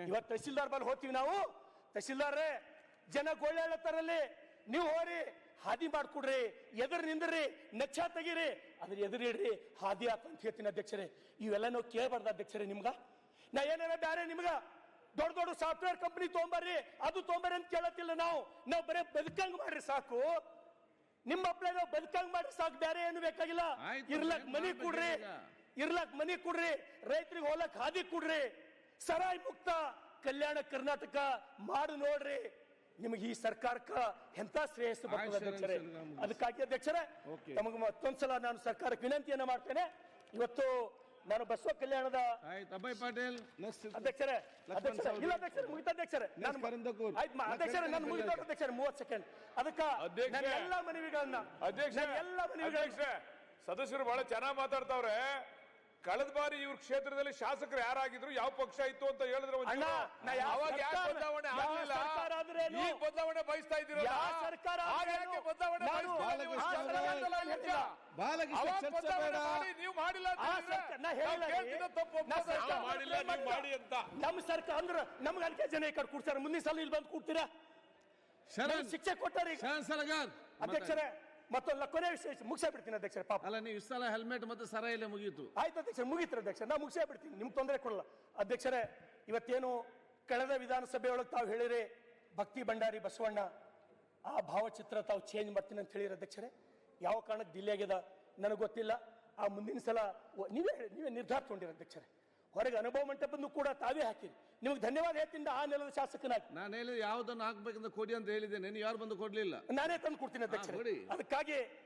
ಇವತ್ತು ತಹಸೀಲ್ದಾರ್ ಬಲ್ಲಿ ಹೋಗ್ತೀವಿ ನಾವು. ತಹಸೀಲ್ದಾರೇ, ಜನ ಗೋಳೆ ಹೇಳತ್ತಾರಲ್ಲಿ, ನೀವು ಹೋರಿ ಹಾದಿ ಮಾಡ್ಕೊಡ್ರಿ, ಎದುರು ನಿಂದ್ರಿ, ನಕ್ಷ ತೆಗೀರಿ, ಅದ್ರ ಎದುರಿಡ್ರಿ, ಹಾದಿ ಆತ ಅಂತ ಹೇಳ್ತೀನಿ ಅಧ್ಯಕ್ಷರೇ. ಇವೆಲ್ಲ ನಾವು ಕೇಳಬಾರ್ದು ಅಧ್ಯಕ್ಷರೇ. ನಿಮ್ಗ ನಾ ಏನಾರ ಬ್ಯಾರೆ ನಿಮ್ಗ ದೊಡ್ಡ ದೊಡ್ಡ ಸಾಫ್ಟ್ವೇರ್ ಕಂಪನಿ ತೊಗೊಂಬರ್ರಿ, ಅದು ತೊಗೊಂಬರ್ರಿ ಅಂತ ಕೇಳತ್ತಿಲ್ಲ. ನಾವು ಬರೀ ಬದುಕಂಗ್ ಮಾಡ್ರಿ ಸಾಕು. ನಿಮ್ಮ ಅಪ್ಲೈ ನಾವು ಬದುಕಂಗ್ ಮಾಡ್ರಿ ಸಾಕು, ಬೇರೆ ಏನು ಬೇಕಾಗಿಲ್ಲ. ಇರ್ಲಕ್ ಮನಿ ಕೊಡ್ರಿ, ಇರ್ಲಕ್ ಮನಿ ಕೊಡ್ರಿ, ರೈತರಿಗೆ ಹೋಲಕ್ ಹಾದಿ ಕೊಡ್ರಿ, ಸರಾಯಿ ಮುಕ್ತ ಕಲ್ಯಾಣ ಕರ್ನಾಟಕ ಮಾಡು ನೋಡ್ರಿ. ನಿಮಗೆ ಈ ಸರ್ಕಾರಕ್ಕ ಎಂತ ಶ್ರೇಯಸ್ಸು ಬರ್ತದೆ ಅಧ್ಯಕ್ಷರೇ. ಅದಕ್ಕಾಗಿ ಅಧ್ಯಕ್ಷರೇ, ತಮಗೆ ಮತ್ತೊಂದ್ಸಲ ನಾನು ಸರ್ಕಾರಕ್ಕೆ ವಿನಂತಿಯನ್ನ ಮಾಡ್ತೇನೆ. ಇವತ್ತು ನಾನು ಬಸವ ಕಲ್ಯಾಣದ ಪಾಟೀಲ್ ಅಧ್ಯಕ್ಷರೇ, ಇಲ್ಲ ಅಧ್ಯಕ್ಷರೇ, ಮುಗಿತ ಅಧ್ಯಕ್ಷರೇ, ಅಧ್ಯಕ್ಷರೇ ನಾನು ಮುಗಿದ ಅಧ್ಯಕ್ಷರೇ 30 ಸೆಕೆಂಡ್. ಅದಕ್ಕೆ ಎಲ್ಲ ಮನವಿಗಳನ್ನ ಸದಸ್ಯರು ಬಹಳ ಚೆನ್ನಾಗಿ ಮಾತಾಡ್ತಾವ್ರೆ. ಕಳೆದ ಬಾರಿ ಇವ್ರ ಕ್ಷೇತ್ರದಲ್ಲಿ ಶಾಸಕರು ಯಾರಾಗಿದ್ರು, ಯಾವ ಪಕ್ಷ ಇತ್ತು ಅಂತ ಹೇಳಿದ್ರೆ ಬದಲಾವಣೆ ಬಯಸ್ತಾ ಇದ್ದೀರಾ? ನೀವು ಮಾಡಿಲ್ಲ ನಮ್ಮ ಸರ್ಕಾರ ಅಂದ್ರೆ ನಮ್ಗೆ ಅದಕ್ಕೆ ಜನ ಈ ಕಡೆ ಕೂಡ್ತಾರೆ. ಮುಂದಿನ ಸಲ ಇಲ್ಲಿ ಬಂದು ಕೂಡ್ತೀರಾ? ಶಿಕ್ಷೆ ಕೊಟ್ಟಾರಿ ಅಧ್ಯಕ್ಷರೇ. ಮತ್ತೊಂದು ಕೊನೆ ವಿಷಯ ಮುಗಿಸೇ ಬಿಡ್ತೀನಿ ಅಧ್ಯಕ್ಷರೇ. ಪಾಪ ಅಲ್ಲ, ನೀವು ಇಷ್ಟೆಲ್ಲ ಹೆಲ್ಮೆಟ್ ಮತ್ತೆ ಸರ ಇಲ್ಲ ಮುಗೀತು. ಆಯ್ತು ಅಧ್ಯಕ್ಷರೇ, ಮುಗೀತು ಅಧ್ಯಕ್ಷರೇ, ನಾ ಮುಗಿಸೇ ಬಿಡ್ತೀನಿ, ನಿಮ್ಗೆ ತೊಂದರೆ ಕೊಡಲ್ಲ ಅಧ್ಯಕ್ಷರೇ. ಇವತ್ತೇನು ಕಳೆದ ವಿಧಾನಸಭೆಯೊಳಗೆ ತಾವು ಹೇಳಿರಿ ಭಕ್ತಿ ಭಂಡಾರಿ ಬಸವಣ್ಣ ಆ ಭಾವಚಿತ್ರ ತಾವು ಚೇಂಜ್ ಮಾಡ್ತೀನಿ ಅಂತ ಹೇಳಿರಿ ಅಧ್ಯಕ್ಷರೇ. ಯಾವ ಕಾರಣಕ್ಕೆ ಡಿಲೇ ಆಗ್ಯದ ನನಗೆ ಗೊತ್ತಿಲ್ಲ. ಆ ಮುಂದಿನ ಸಲ ನೀವೇ ನಿರ್ಧಾರ ತಗೊಂಡಿರಿ ಅಧ್ಯಕ್ಷರೇ. ಹೊರಗೆ ಅನುಭವ ಮಂಟಪನ್ನು ಕೂಡ ತಾವೇ ಹಾಕಿರಿ. ನಿಮ್ಗೆ ಧನ್ಯವಾದ ಹೇಳ್ತೀನಿ. ಆ ನೆಲದ ಶಾಸಕನಾಗಿ ನಾನು ಹೇಳಿದ ಯಾವ್ದನ್ನು ಹಾಕ್ಬೇಕಂತ ಕೊಡಿ ಅಂತ ಹೇಳಿದ್ದೇನೆ, ಯಾರು ಬಂದು ಕೊಡ್ಲಿಲ್ಲ. ನಾನೇ ತಂದು ಕೊಡ್ತೀನಿ ಅಧ್ಯಕ್ಷರೇ. ಅದಕ್ಕಾಗಿ